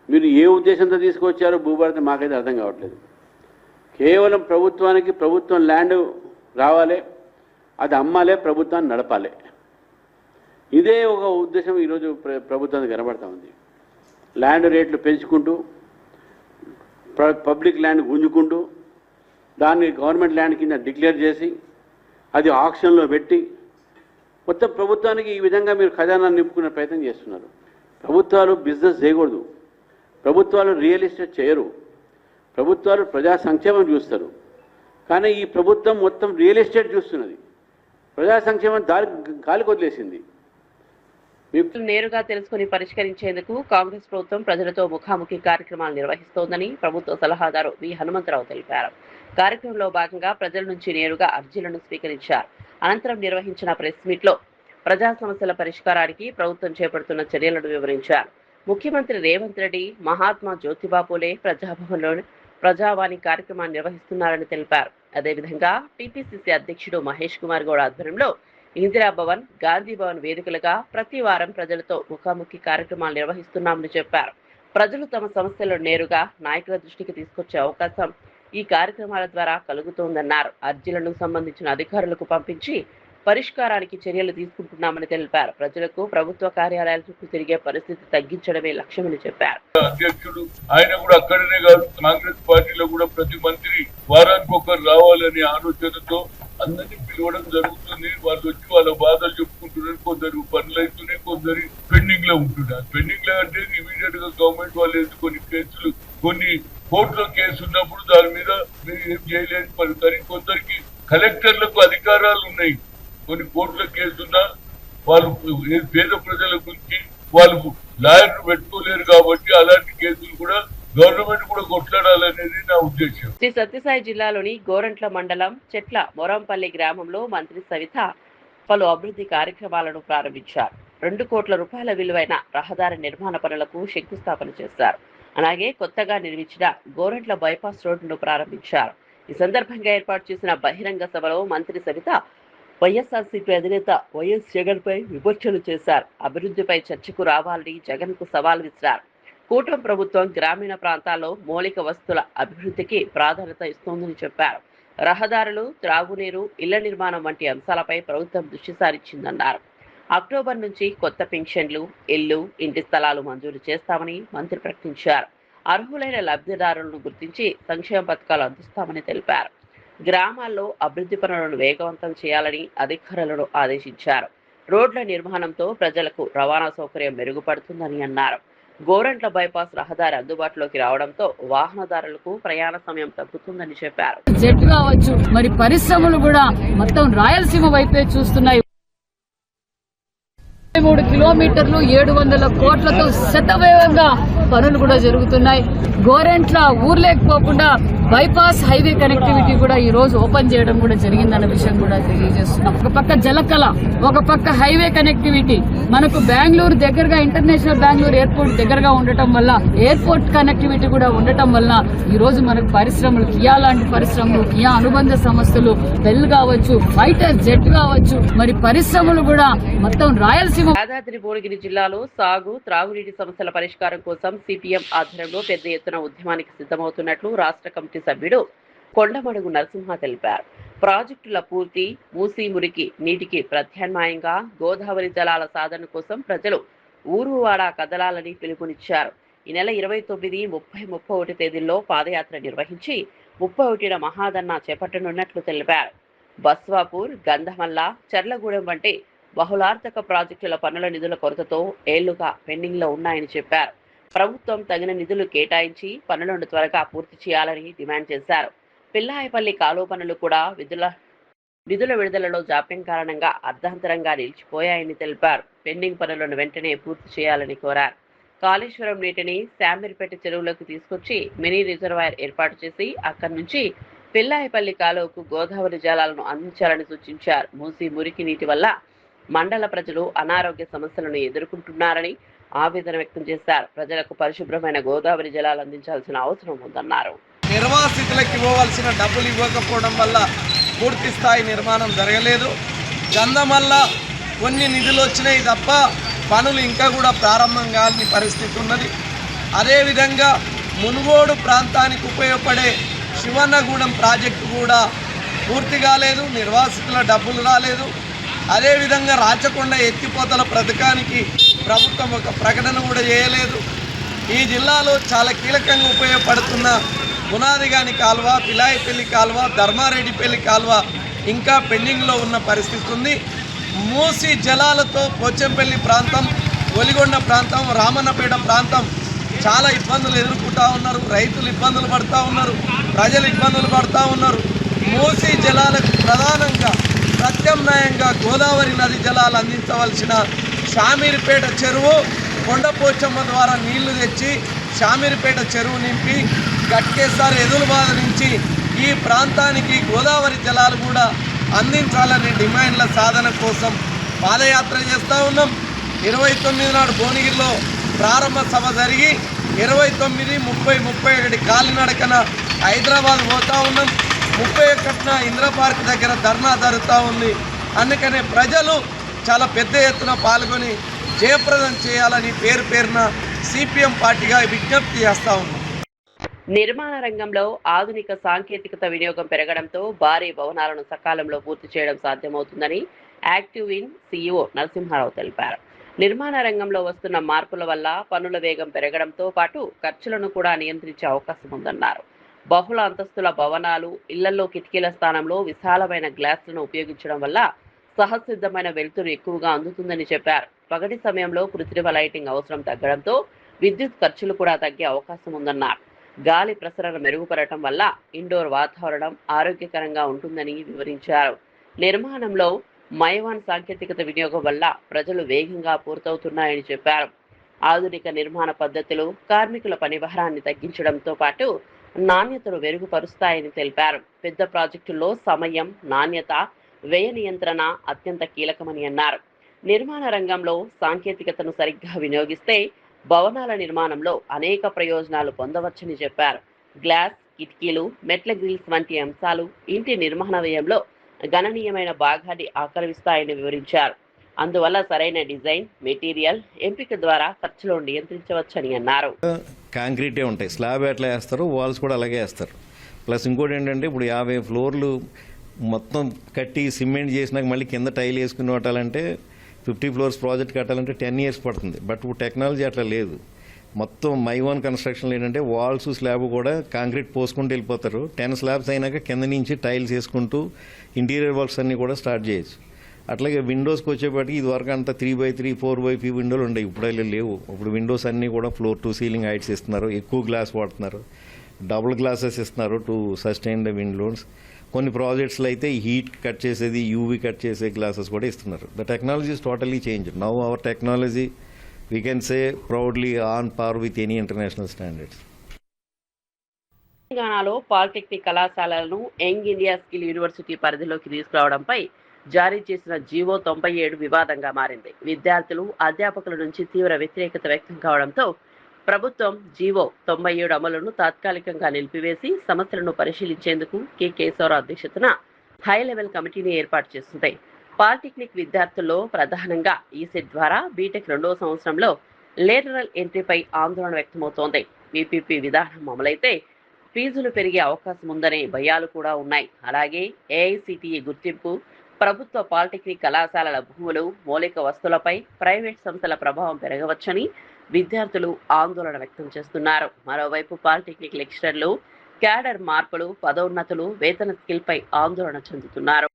మీరు ఏ ఉద్దేశంతో తీసుకొచ్చారో భూభారతి మాకైతే అర్థం కావట్లేదు. కేవలం ప్రభుత్వం ల్యాండ్ రావాలి, అది అమ్మాలే, ప్రభుత్వాన్ని నడపాలి, ఇదే ఒక ఉద్దేశం ఈరోజు ప్రభుత్వానికి కనబడతా ఉంది. ల్యాండ్ రేట్లు పెంచుకుంటూ పబ్లిక్ ల్యాండ్ గుంజుకుంటూ దాన్ని గవర్నమెంట్ ల్యాండ్ కింద డిక్లేర్ చేసి అది ఆక్షన్లో పెట్టి మొత్తం ప్రభుత్వానికి ఈ విధంగా మీరు ఖజానా నింపుకునే ప్రయత్నం చేస్తున్నారు. ప్రభుత్వాలు బిజినెస్ చేయకూడదు, ప్రభుత్వాలు రియల్ ఎస్టేట్ చేయరు, ప్రభుత్వాలు ప్రజా సంక్షేమం చూస్తారు. కానీ ఈ ప్రభుత్వం మొత్తం రియల్ ఎస్టేట్ చూస్తున్నది, ప్రజా సంక్షేమం గాలికి వదిలేసింది. నేరుగా తెలుసుకుని పరిష్కరించేందుకు కాంగ్రెస్ ప్రభుత్వం ప్రజలతో ముఖాముఖి కార్యక్రమాలు నిర్వహిస్తోందని ప్రభుత్వ సలహాదారు వి హనుమంతరావు తెలిపారు. కార్యక్రమంలో భాగంగా ప్రజల నుంచి నేరుగా అర్జీలను స్వీకరించారు. అనంతరం నిర్వహించిన ప్రెస్ మీట్ లో ప్రజా సమస్యల పరిష్కారానికి ప్రభుత్వం చేపడుతున్న చర్యలను వివరించారు. ముఖ్యమంత్రి రేవంత్ రెడ్డి మహాత్మా జ్యోతిబా పూలే ప్రజాభవన్లో ప్రజావాణి కార్యక్రమాన్ని నిర్వహిస్తున్నారని తెలిపారు. అదేవిధంగా టీపీసీసీ అధ్యక్షుడు మహేష్ కుమార్ గౌడ్ ఆధ్వర్యంలో ఇందిరాభవన్, గాంధీ భవన్ వేదికలుగా ప్రతి వారం ప్రజలతో ముఖాముఖి కార్యక్రమాలు నిర్వహిస్తున్నామని చెప్పారు. ప్రజలు తమ సమస్యలను నేరుగా నాయకుల దృష్టికి తీసుకొచ్చే అవకాశం ఈ కార్యక్రమాల ద్వారా కలుగుతోందన్నారు. అర్జీలను సంబంధించిన అధికారులకు పంపించి పరిష్కారానికి చర్యలు తీసుకుంటున్నామని తెలిపారు. ప్రజలకు ప్రభుత్వ కార్యాలయాల చుట్టూ తిరిగే పరిస్థితి తగ్గించడమే లక్ష్యమని చెప్పారు. అధ్యక్షుడు ఆయన కూడా అక్కడనే కాదు, కాంగ్రెస్ పార్టీలో కూడా ప్రతి మంత్రి వారానికి ఒకరు రావాలనే ఆలోచనతో అందరినీ పిలవడం జరుగుతుంది. వాళ్ళు వచ్చి వాళ్ళ బాధలు చెప్పుకుంటున్నారు. కొందరు పనులు అవుతున్నాయి, కొందరు పెండింగ్ లో ఉంటున్నారు. పెండింగ్ లో అంటే ఇమీడియట్ గా గవర్నమెంట్ వాళ్ళు కొన్ని కేసులు, కొన్ని కోర్టులో కేసు ఉన్నప్పుడు దాని మీద మీరు ఏం చేయలేని పని. కొందరికి కలెక్టర్లకు అధికారాలు ఉన్నాయి, కొన్ని కోర్టులో కేసున్నా వాళ్ళు పేద ప్రజల గురించి వాళ్ళు లాయర్లు పెట్టుకోలేరు. కాబట్టి అలాంటి కేసులు కూడా గవర్నమెంట్ కూడా కొట్లాడాలనేది నా ఉద్దేశం. శ్రీ సత్యసాయి జిల్లాలోని గోరంట్ల మండలం చెట్ల మొరంపల్లి గ్రామంలో మంత్రి సవిత పలు అభివృద్ధి కార్యక్రమాలను ప్రారంభించారు. 2 కోట్ల రూపాయల విలువైన రహదారి నిర్మాణ పనులకు శంకుస్థాపన చేశారు. అలాగే కొత్తగా నిర్మించిన గోరంట్ల బైపాస్ రోడ్డును ప్రారంభించారు. ఈ సందర్భంగా ఏర్పాటు చేసిన బహిరంగ సభలో మంత్రి సవిత వైఎస్ఆర్సీపీ అధినేత వైఎస్ జగన్ పై విమర్శలు చేశారు. అభివృద్ధిపై చర్చకు రావాలని జగన్ కు సవాల్ విసిరారు. కూటమి ప్రభుత్వం గ్రామీణ ప్రాంతాల్లో మౌలిక వస్తువుల అభివృద్ధికి ప్రాధాన్యత ఇస్తోందని చెప్పారు. రహదారులు, త్రాగునీరు, ఇళ్ల నిర్మాణం వంటి అంశాలపై ప్రభుత్వం దృష్టి సారించిందన్నారు. అక్టోబర్ నుంచి కొత్త పెన్షన్లు, ఇళ్లు, ఇంటి స్థలాలు మంజూరు చేస్తామని మంత్రి ప్రకటించారు. అర్హులైన లబ్ధిదారులను గుర్తించి సంక్షేమ పథకాలు అందిస్తామని తెలిపారు. గ్రామాల్లో అభివృద్ధి పనులను వేగవంతం చేయాలని అధికారులను ఆదేశించారు. రోడ్ల నిర్మాణంతో ప్రజలకు రవాణా సౌకర్యం మెరుగుపడుతుందని అన్నారు. గోరంట్ల బైపాస్ రహదారి అందుబాటులోకి రావడంతో వాహనదారులకు ప్రయాణ సమయం తగ్గుతుందని చెప్పారు. జెట్ కావచ్చు, మరి పరిశ్రమలు కూడా మొత్తం రాయలసీమ వైపే చూస్తున్నాయి. 3 కిలోమీటర్లు 700 కోట్లతో శతవేగంగా పనులు కూడా జరుగుతున్నాయి. గోరెంట్ల ఊర్లేకపోకుండా బైపాస్ హైవే కనెక్టివిటీ కూడా ఈ రోజు ఓపెన్ చేయడం కూడా జరిగిందన్న విషయం కూడా తెలియజేస్తున్నాం. ఒక పక్క జలకళ, ఒక పక్క హైవే కనెక్టివిటీ, మనకు బెంగళూరు దగ్గరగా, ఇంటర్నేషనల్ బెంగళూరు ఎయిర్పోర్ట్ దగ్గరగా ఉండటం వల్ల, ఎయిర్పోర్ట్ కనెక్టివిటీ కూడా ఉండటం వల్ల ఈ రోజు మనకు పరిశ్రమలు, కియా లాంటి పరిశ్రమలు, కియా అనుబంధ సంస్థలు, బెల్ కావచ్చు, ఫైటర్ జెట్ కావచ్చు, మరి పరిశ్రమలు కూడా మొత్తం రాయలసీమ. యాదాద్రి భువనగిరి జిల్లాలో సాగు, త్రాగునీటి సమస్యల పరిష్కారం కోసం సిపిఎం ఆధ్వర్యంలో పెద్ద ఎత్తున ఉద్యమానికి సిద్ధమవుతున్నట్లు రాష్ట్ర కమిటీ సభ్యుడు కొండమడుగు నరసింహ తెలిపారు. ప్రాజెక్టుల పూర్తి, మూసీ మురికి నీటికి ప్రత్యామ్నాయంగా గోదావరి జలాల సాధన కోసం ప్రజలు ఊరువాడ కదలాలని పిలుపునిచ్చారు. ఈ నెల 29, 30, 31 తేదీల్లో పాదయాత్ర నిర్వహించి 31న మహాధర్నా చేపట్టనున్నట్లు తెలిపారు. బస్వాపూర్, గంధమల్ల, చర్లగూడెం వంటి బహుళార్థక ప్రాజెక్టుల పనుల నిధుల కొరతతో ఏళ్లుగా పెండింగ్ లో ఉన్నాయని చెప్పారు. ప్రభుత్వం తగిన నిధులు కేటాయించి పనులను త్వరగా పూర్తి చేయాలని డిమాండ్ చేశారు. పిల్లాయపల్లి కాలువ పనులు కూడా నిధుల విడుదలలో జాప్యం కారణంగా అర్ధాంతరంగా నిలిచిపోయాయని తెలిపారు. పెండింగ్ పనులను వెంటనే పూర్తి చేయాలని కోరారు. కాళేశ్వరం నీటిని శామీర్పేట చెరువులోకి తీసుకొచ్చి మినీ రిజర్వాయర్ ఏర్పాటు చేసి అక్కడి నుంచి పిల్లాయపల్లి కాలువకు గోదావరి జలాలను అందించాలని సూచించారు. మూసీ మురికి నీటి వల్ల మండల ప్రజలు అనారోగ్య సమస్యలను ఎదుర్కొంటున్నారని ఆవేదన వ్యక్తం చేశారు. ప్రజలకు పరిశుభ్రమైన గోదావరి జలాలు అందించాల్సిన అవసరం ఉందన్నారు. నిర్వాసితులకు ఇవ్వవలసిన డబ్బులు ఇవ్వకపోవడం వల్ల పూర్తి స్థాయి నిర్మాణం జరగలేదు. గంధమల్ల కొన్ని నిధులు వచ్చినాయి తప్ప పనులు ఇంకా కూడా ప్రారంభం కాని పరిస్థితి ఉన్నది. అదేవిధంగా మునుగోడు ప్రాంతానికి ఉపయోగపడే శివన్నగూడెం ప్రాజెక్టు కూడా పూర్తి కాలేదు, నిర్వాసితుల డబ్బులు రాలేదు. అదేవిధంగా రాచకొండ ఎత్తిపోతల పథకానికి ప్రభుత్వం ఒక ప్రకటన కూడా చేయలేదు. ఈ జిల్లాలో చాలా కీలకంగా ఉపయోగపడుతున్న పునాదిగాని కాలువ, పిలాయిపల్లి కాలువ, ధర్మారెడ్డిపల్లి కాలువ ఇంకా పెండింగ్లో ఉన్న పరిస్థితి ఉంది. మూసి జలాలతో పోచంపల్లి ప్రాంతం, ఒలిగొండ ప్రాంతం, రామన్నపేట ప్రాంతం చాలా ఇబ్బందులు ఎదుర్కొంటూ ఉన్నారు. రైతులు ఇబ్బందులు పడుతూ ఉన్నారు, ప్రజలు ఇబ్బందులు పడుతూ ఉన్నారు. మూసి జలాలకు ప్రధానంగా ప్రత్యామ్నాయంగా గోదావరి నది జలాలు అందించవలసిన షామీర్పేట చెరువు కొండపోచమ్మ ద్వారా నీళ్లు తెచ్చి షామీర్పేట చెరువు నింపి గట్కేసారి ఎదురుబాద నుంచి ఈ ప్రాంతానికి గోదావరి జలాలు కూడా అందించాలనే డిమాండ్ల సాధన కోసం పాదయాత్ర చేస్తూ ఉన్నాం. 29 నాడు భువనగిరిలో ప్రారంభ సభ జరిగి 29, 30, 31 కాలినడకన హైదరాబాద్ పోతూ ఉన్నాం. 31న ఇందిరా పార్క్ దగ్గర ధర్నా జరుగుతూ ఉంది. అందుకనే ప్రజలు చాలా పెద్ద ఎత్తున పాల్గొని జయప్రదం చేయాలని పేరున సిపిఎం పార్టీగా విజ్ఞప్తి చేస్తూ ఉన్నాం. నిర్మాణ రంగంలో ఆధునిక సాంకేతికత వినియోగం పెరగడంతో భారీ భవనాలను సకాలంలో పూర్తి చేయడం సాధ్యమవుతుందని యాక్టివ్ ఇన్ సీఈఓ నరసింహారావు తెలిపారు. నిర్మాణ రంగంలో వస్తున్న మార్పుల వల్ల పనుల వేగం పెరగడంతో పాటు ఖర్చులను కూడా నియంత్రించే అవకాశం ఉందన్నారు. బహుళ అంతస్తుల భవనాలు, ఇళ్లలో కిటికీల స్థానంలో విశాలమైన గ్లాసులను ఉపయోగించడం వల్ల సహసిద్ధమైన వెలుతురు ఎక్కువగా అందుతుందని చెప్పారు. పగటి సమయంలో కృత్రిమ లైటింగ్ అవసరం తగ్గడంతో విద్యుత్ ఖర్చులు కూడా తగ్గే అవకాశం ఉందన్నారు. గాలి ప్రసరణ మెరుగుపడటం వల్ల ఇండోర్ వాతావరణం ఆరోగ్యకరంగా ఉంటుందని వివరించారు. నిర్మాణంలో మైవాన్ సాంకేతికత వినియోగం వల్ల ప్రజలు వేగంగా పూర్తవుతున్నాయని చెప్పారు. ఆధునిక నిర్మాణ పద్ధతులు కార్మికుల పనిభారాన్ని తగ్గించడంతో పాటు నాణ్యతను మెరుగుపరుస్తాయని తెలిపారు. పెద్ద ప్రాజెక్టుల్లో సమయం, నాణ్యత, వ్యయ నియంత్రణ అత్యంత కీలకమని అన్నారు. నిర్మాణ రంగంలో సాంకేతికతను సరిగ్గా వినియోగిస్తే భవనాల నిర్మాణంలో అనేక ప్రయోజనాలు పొందవచ్చని చెప్పారు. గ్లాస్, కిటికీలు, మెట్ల గ్రిల్స్ వంటి అంశాలు ఇంటి నిర్మాణ వ్యయంలో గణనీయమైన భాగాన్ని ఆక్రమిస్తాయని వివరించారు. అందువల్ల సరైన డిజైన్, మెటీరియల్ ఎంపిక ద్వారా ఖర్చులను నియంత్రించవచ్చని అన్నారు. కాంక్రీటే ఉంటాయి, స్లాబ్ ఎట్లా వేస్తారు, వాల్స్ కూడా అలాగే వేస్తారు. ప్లస్ ఇంకోటి ఏంటంటే ఇప్పుడు 50 ఫ్లోర్లు మొత్తం కట్టి సిమెంట్ చేసినాక మళ్ళీ కింద టైల్ వేసుకుని కట్టాలంటే 50 ఫ్లోర్స్ ప్రాజెక్ట్ కట్టాలంటే 10 years పడుతుంది. బట్ ఇప్పుడు టెక్నాలజీ అట్లా లేదు. మొత్తం మైవాన్ కన్స్ట్రక్షన్లో ఏంటంటే వాల్స్, స్లాబ్ కూడా కాంక్రీట్ పోసుకుంటూ వెళ్ళిపోతారు. 10 స్లాబ్స్ అయినాక కింద నుంచి టైల్స్ వేసుకుంటూ ఇంటీరియర్ వర్క్స్ అన్నీ కూడా స్టార్ట్ చేయొచ్చు. అట్లాగే విండోస్కి వచ్చేప్పటికి ఇది వరకు అంతా 3x3, 4x3 విండోలు ఉండేవి, ఇప్పుడు అలా లేవు. ఇప్పుడు విండోస్ అన్నీ కూడా ఫ్లోర్ టు సీలింగ్ హైట్స్ ఇస్తున్నారు, ఎక్కువ గ్లాస్ వాడుతున్నారు, డబుల్ గ్లాసెస్ ఇస్తున్నారు టు సస్టైన్ ద విండోస్. కొన్ని ప్రాజెక్ట్స్లో అయితే హీట్ కట్ చేసేది, యూవీ కట్ చేసే గ్లాసెస్ కూడా ఇస్తున్నారు. The technology is totally change. Now our technology we can say proudly on par with any international standards. తెలంగాణలో పాలిటెక్నిక్ కళాశాలలను యంగ్ ఇండియా స్కిల్ యూనివర్సిటీ పరిధిలోకి తీసుకురావడంపై జారీ చేసిన జీవో 97 వివాదంగా మారింది. విద్యార్థులు, అధ్యాపకుల నుంచి తీవ్ర వ్యతిరేకత వ్యక్తం కావడంతో ప్రభుత్వం జీవో 97 అమలును తాత్కాలికంగా నిలిపివేసి సమస్యలను పరిశీలించేందుకు కె కేశవరావు అధ్యక్షతన హై లెవెల్ కమిటీని ఏర్పాటు చేసింది. పాలిటెక్నిక్ విద్యార్థుల్లో ప్రధానంగా ఈసెట్ ద్వారా బీటెక్ 2వ సంవత్సరంలో లేటరల్ ఎంట్రీపై ఆందోళన వ్యక్తమవుతోంది. పీపీపీ విధానం అమలైతే ఫీజులు పెరిగే అవకాశం ఉందనే భయాలు కూడా ఉన్నాయి. అలాగే ఏఐసిటిఈ గుర్తింపు, ప్రభుత్వ పాలిటెక్నిక్ కళాశాలల భూములు, మౌలిక వస్తువులపై ప్రైవేట్ సంస్థల ప్రభావం పెరగవచ్చని విద్యార్థులు ఆందోళన వ్యక్తం చేస్తున్నారు. మరోవైపు పాలిటెక్నిక్ లెక్చరర్లు క్యాడర్ మార్పులు, పదోన్నతులు, వేతన స్కిల్పై ఆందోళన చెందుతున్నారు.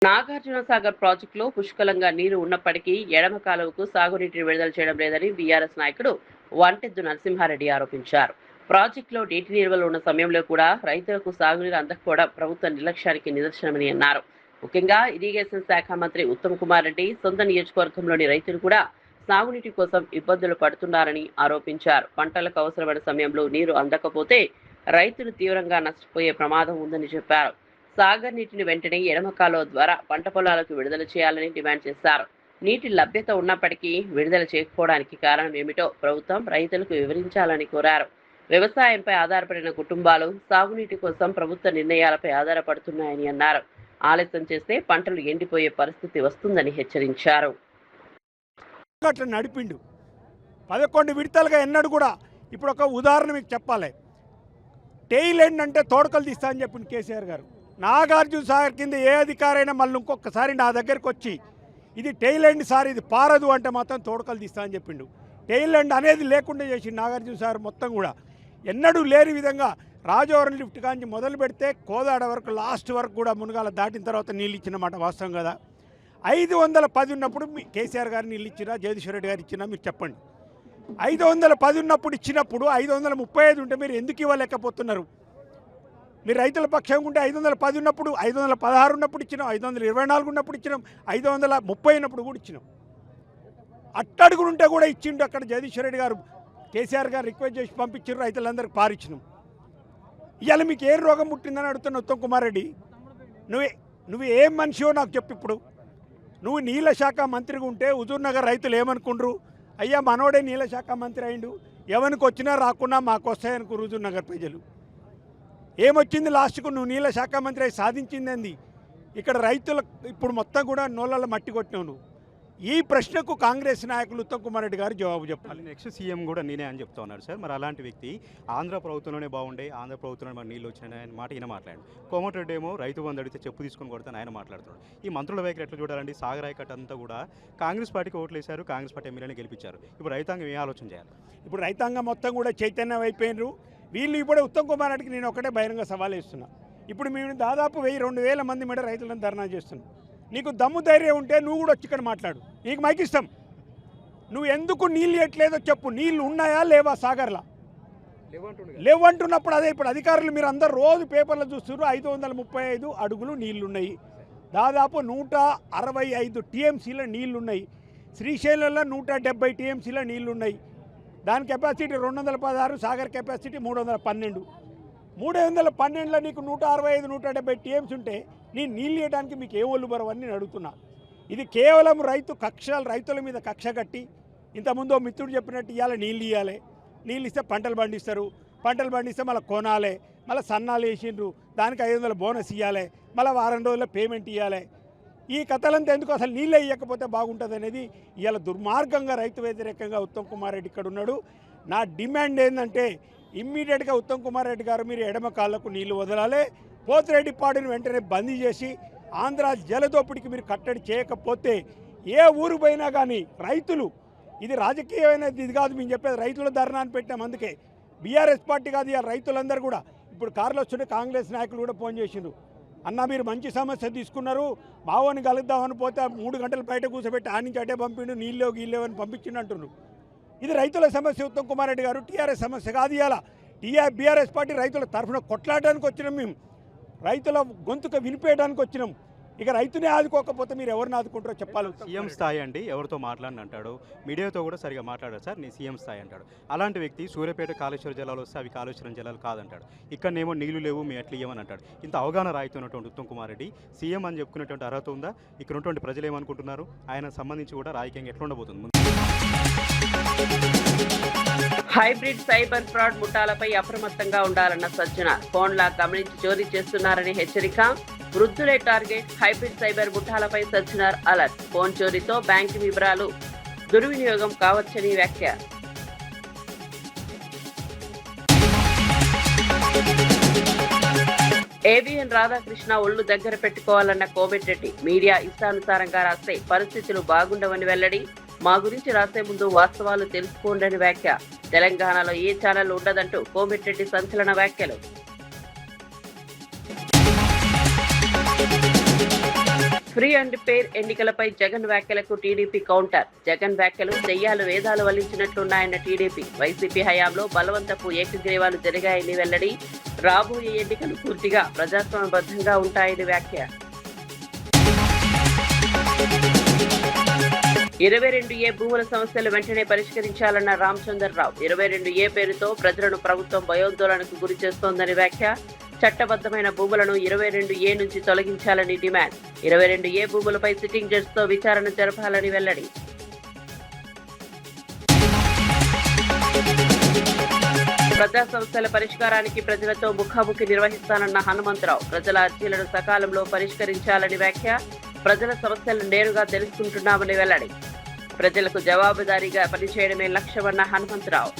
నాగార్జున సాగర్ ప్రాజెక్టులో పుష్కలంగా నీరు ఉన్నప్పటికీ ఎడమ కాలువకు సాగునీటిని విడుదల చేయడం లేదని బీఆర్ఎస్ నాయకుడు వంటెద్దు నరసింహారెడ్డి ఆరోపించారు. ప్రాజెక్టులో నీటి నిల్వలు ఉన్న సమయంలో కూడా రైతులకు సాగునీరు అందకపోవడం ప్రభుత్వ నిర్లక్ష్యానికి నిదర్శనమని అన్నారు. ముఖ్యంగా ఇరిగేషన్ శాఖ మంత్రి ఉత్తమ్ కుమార్ రెడ్డి సొంత నియోజకవర్గంలోని రైతులు కూడా సాగునీటి కోసం ఇబ్బందులు పడుతున్నారని ఆరోపించారు. పంటలకు అవసరమైన సమయంలో నీరు అందకపోతే రైతులు తీవ్రంగా నష్టపోయే ప్రమాదం ఉందని చెప్పారు. సాగర్ నీటిని వెంటనే ఎడమ కాలువ ద్వారా పంట పొలాలకు విడుదల చేయాలని డిమాండ్ చేశారు. నీటి లభ్యత ఉన్నప్పటికీ విడుదల చేయకపోవడానికి కారణం ఏమిటో ప్రభుత్వం రైతులకు వివరించాలని కోరారు. వ్యవసాయంపై ఆధారపడిన కుటుంబాలు సాగునీటి కోసం ప్రభుత్వ నిర్ణయాలపై ఆధారపడుతున్నాయని అన్నారు. ఆలస్యం చేస్తే పంటలు ఎండిపోయే పరిస్థితి వస్తుందని హెచ్చరించారు. అట్లా నడిపిండు 11 విడతలుగా ఎన్నడూ కూడా. ఇప్పుడు ఒక ఉదాహరణ మీకు చెప్పాలి. టెయిల్ ఎండ్ అంటే తోడకలు తీస్తా అని చెప్పింది కేసీఆర్ గారు. నాగార్జున సాగర్ కింద ఏ అధికారైనా మళ్ళీ ఇంకొకసారి నా దగ్గరికి వచ్చి ఇది టెయిల్ ఎండ్ సార్, ఇది పారదు అంటే మాత్రం తోడకలు తీస్తా అని చెప్పిండు. టెయిల్ ఎండ్ అనేది లేకుండా చేసి నాగార్జున సాగర్ మొత్తం కూడా ఎన్నడూ లేని విధంగా రాజవరం లిఫ్ట్ కాంచి మొదలు పెడితే కోదాడ వరకు లాస్ట్ వరకు కూడా మునగాల దాటిన తర్వాత నీళ్ళు ఇచ్చినమాట వాస్తవం కదా. 510 ఉన్నప్పుడు కేసీఆర్ గారు నీళ్ళు ఇచ్చినా, జగదీశ్వర్ రెడ్డి గారు ఇచ్చినా మీరు చెప్పండి. 510 ఉన్నప్పుడు ఇచ్చినప్పుడు 535 ఉంటే మీరు ఎందుకు ఇవ్వలేకపోతున్నారు? మీరు రైతుల పక్షంగా ఉంటే 510 ఉన్నప్పుడు, 516 ఉన్నప్పుడు ఇచ్చినాం, 524 ఉన్నప్పుడు ఇచ్చినాం, 530 ఉన్నప్పుడు కూడా ఇచ్చినాం. అట్టడుగుంటే కూడా ఇచ్చిండు. అక్కడ జగదీశ్వర్ రెడ్డి గారు కేసీఆర్ గారు రిక్వెస్ట్ చేసి పంపించారు, రైతులందరికీ పారిచ్చినాం. ఇవాళ మీకు ఏ రోగం పుట్టిందని అడుగుతున్న ఉత్తమ్ కుమార్ రెడ్డి, నువ్వు ఏం మనిషివో నాకు చెప్పు. ఇప్పుడు నువ్వు నీళ్ళ శాఖ మంత్రిగా ఉంటే హుజూర్ నగర్ రైతులు ఏమనుకుండ్రు? అయ్యా మనోడే నీళ్ళ శాఖ మంత్రి అయిండు, ఎవరికి వచ్చినా రాకున్నా మాకు వస్తాయనుకో హుజూర్ నగర్ ప్రజలు. ఏమొచ్చింది లాస్ట్కు? నువ్వు నీళ్ళ శాఖ మంత్రి అయి సాధించింది ఏంది? ఇక్కడ రైతులకు ఇప్పుడు మొత్తం కూడా నోళ్ళ మట్టి కొట్టినావు నువ్వు. ఈ ప్రశ్నకు కాంగ్రెస్ నాయకులు ఉత్తమ్ కుమార్ రెడ్డి గారు జవాబు చెప్పాలి. నెక్స్ట్ సీఎం కూడా నేనే అని చెప్తా ఉన్నారు సార్. మరి అలాంటి వ్యక్తి ఆంధ్ర ప్రభుత్వంలోనే బాగుండే, ఆంధ్ర ప్రభుత్వంలో మరి నీళ్ళు వచ్చినాయి ఆయన మాట ఈయన మాట్లాడు. కోమటిరెడ్డి ఏమో రైతు బంధు అడిగితే చెప్పు తీసుకొని కొడతాను ఆయన మాట్లాడుతున్నాడు. ఈ మంత్రుల వైఖరి ఎట్లా చూడాలండి? సాగర్ ఆయకట్టు అంతా కూడా కాంగ్రెస్ పార్టీకి ఓట్లు వేశారు, కాంగ్రెస్ పార్టీ ఎమ్మెల్యేని గెలిపించారు. ఇప్పుడు రైతాంగం ఏ ఆలోచన చేయాలి? ఇప్పుడు రైతాంగం మొత్తం కూడా చైతన్యం అయిపోయినారు. వీళ్ళు ఇప్పుడే ఉత్తమ్ కుమార్ రెడ్డికి నేను ఒకటే బహిరంగ సవాల్ ఇస్తున్నా. ఇప్పుడు మేము దాదాపు 1000-2000 మంది మీద రైతులను ధర్నా చేస్తున్నాం. నీకు దమ్ము ధైర్యం ఉంటే నువ్వు కూడా వచ్చి ఇక్కడ మాట్లాడు, నీకు మైక్ ఇస్తాం. నువ్వు ఎందుకు నీళ్ళు ఇవ్వట్లేదో చెప్పు. నీళ్ళు ఉన్నాయా లేవా సాగర్లా? లేవంటున్నప్పుడు అదే ఇప్పుడు అధికారులు మీరు అందరు రోజు పేపర్లో చూస్తున్నారు. 535 అడుగులు నీళ్లున్నాయి, దాదాపు 165 టీఎంసీల నీళ్లున్నాయి. శ్రీశైలంలో 170 టీఎంసీల నీళ్లున్నాయి. దాని కెపాసిటీ 216, సాగర్ కెపాసిటీ 312. 312లో నీకు 165-170 టీఎంసీ ఉంటే నేను నీళ్ళు ఇవ్వడానికి మీకు ఏ ఒళ్ళు బరవని నేను అడుగుతున్నా. ఇది కేవలం రైతుల మీద కక్ష కట్టి ఇంతకుముందు మిత్రుడు చెప్పినట్టు ఇవ్వాలి, నీళ్ళు ఇవ్వాలి, నీళ్ళు ఇస్తే పంటలు పండిస్తారు, పంటలు పండిస్తే మళ్ళీ కొనాలి, మళ్ళీ సన్నాలు వేసిండ్రు, దానికి 500 బోనస్ ఇవ్వాలి, మళ్ళీ వారం రోజుల్లో పేమెంట్ ఇవ్వాలి. ఈ కథలంతా ఎందుకు? అసలు నీళ్ళే ఇవ్వకపోతే బాగుంటుంది అనేది ఇవాళ దుర్మార్గంగా రైతు వ్యతిరేకంగా ఉత్తమ్ కుమార్ రెడ్డి ఇక్కడ ఉన్నాడు. నా డిమాండ్ ఏంటంటే ఇమ్మీడియట్గా ఉత్తమ్ కుమార్ రెడ్డి గారు మీరు ఎడమ కాళ్ళకు నీళ్లు వదలాలి. పోతిరెడ్డిపాడుని వెంటనే బందీ చేసి ఆంధ్ర జలదోపిడికి మీరు కట్టడి చేయకపోతే ఏ ఊరు పోయినా కానీ రైతులు, ఇది రాజకీయమైనది ఇది కాదు, మేము చెప్పేది రైతుల ధర్నాన్ని పెట్టాం. అందుకే బీఆర్ఎస్ పార్టీ కాదు, ఇవాళ రైతులందరూ కూడా ఇప్పుడు కార్లు వస్తుంటే కాంగ్రెస్ నాయకులు కూడా ఫోన్ చేసిండ్రు, అన్న మీరు మంచి సమస్య తీసుకున్నారు, మావోని కలుద్దామని పోతే 3 గంటలు బయట కూర్చోబెట్టి ఆ నుంచి అటే పంపిండు, నీళ్ళేవు గీళ్ళేవని పంపించిండు అంటున్నారు. ఇది రైతుల సమస్య. ఉత్తమ్ కుమార్ రెడ్డి గారు టీఆర్ఎస్ సమస్య కాదు. ఇవాళ బీఆర్ఎస్ పార్టీ రైతుల తరఫున కొట్లాడడానికి వచ్చినాం, మేము రైతుల గొంతుక వినిపేయడానికి వచ్చినాం. ఇక రైతునే ఆదుకోకపోతే మీరు ఎవరిని ఆదుకుంటారో చెప్పాలి. సీఎం స్థాయి అండి, ఎవరితో మాట్లాడిన అంటాడు, మీడియాతో కూడా సరిగా మాట్లాడారు సార్, నీ సీఎం స్థాయి అంటాడు. అలాంటి వ్యక్తి సూర్యాపేట కాళేశ్వర జలాలు వస్తే అవి కాళేశ్వరం జలాలు కాదంటాడు, ఇక్కడనేమో నీళ్లు లేవు మీ ఎట్లా ఇవ్వమని అంటాడు. ఇంత అవగాహన రాయితున్నటువంటి ఉత్తమ్ కుమార్ రెడ్డి సీఎం అని చెప్పుకునేటువంటి అర్హత ఉందా? ఇక్కడ ఉన్నటువంటి ప్రజలు ఏమనుకుంటున్నారు? ఆయన సంబంధించి కూడా రాజకీయంగా ఎట్లా ఉండబోతుంది? హైబ్రిడ్ సైబర్ ఫ్రాడ్ ముఠాలపై అప్రమత్తంగా ఉండాలన్న సజ్జన, ఫోన్లా గమనించి చోరీ చేస్తున్నారని హెచ్చరిక. వృద్ధులే టార్గెట్, హైబ్రిడ్ సైబర్ ముఠాలపై సజ్జనార్ అలర్ట్. ఫోన్ చోరీతో బ్యాంకు వివరాలు దుర్వినియోగం కావచ్చని వ్యాఖ్య. ఏబిఎన్ రాధాకృష్ణ ఒళ్ళు దగ్గర పెట్టుకోవాలన్న కోమటిరెడ్డి, మీడియా ఇష్టానుసారంగా రాస్తే పరిస్థితులు బాగుండవని వెల్లడి. మా గురించి రాసే ముందు వాస్తవాలు తెలుసుకోండి వ్యాఖ్య. తెలంగాణలో ఏ ఛానల్ ఉండదంటూ కోమటిరెడ్డి సంచలన వ్యాఖ్యలు. ఫ్రీ అండ్ ఫెయిర్ ఎన్నికలపై జగన్ వ్యాఖ్యలకు టీడీపీ కౌంటర్. జగన్ వ్యాఖ్యలు దెయ్యాలు వేదాలు వల్లించినట్లున్నాయన్న టీడీపీ. వైసీపీ హయాంలో బలవంతపు ఏకగ్రీవాలు జరిగాయని వెల్లడి. రాబోయే ఎన్నికలు పూర్తిగా ప్రజాస్వామ్యబద్ధంగా ఉంటాయని వ్యాఖ్య. 22A భూముల సమస్యలు వెంటనే పరిష్కరించాలన్న రామచంద్రరావు. 22A పేరుతో ప్రజలను ప్రభుత్వం భయోందోళనకు గురి చేస్తోందని వ్యాఖ్య. చట్టబద్దమైన భూములను 22A నుంచి తొలగించాలని డిమాండ్. 22A భూములపై సిట్టింగ్ జడ్జితో విచారణ జరపాలని వెల్లడి. ప్రజా సమస్యల పరిష్కారానికి ప్రజలతో ముఖాముఖి నిర్వహిస్తానన్న హనుమంతరావు. ప్రజల అర్జీలను సకాలంలో పరిష్కరించాలని వ్యాఖ్య. ప్రజల సమస్యలను నేరుగా తెలుసుకుంటున్నామని వెల్లడి. ప్రజలకు జవాబుదారీగా పనిచేయడమే లక్ష్యమన్న హనుమంతరావు.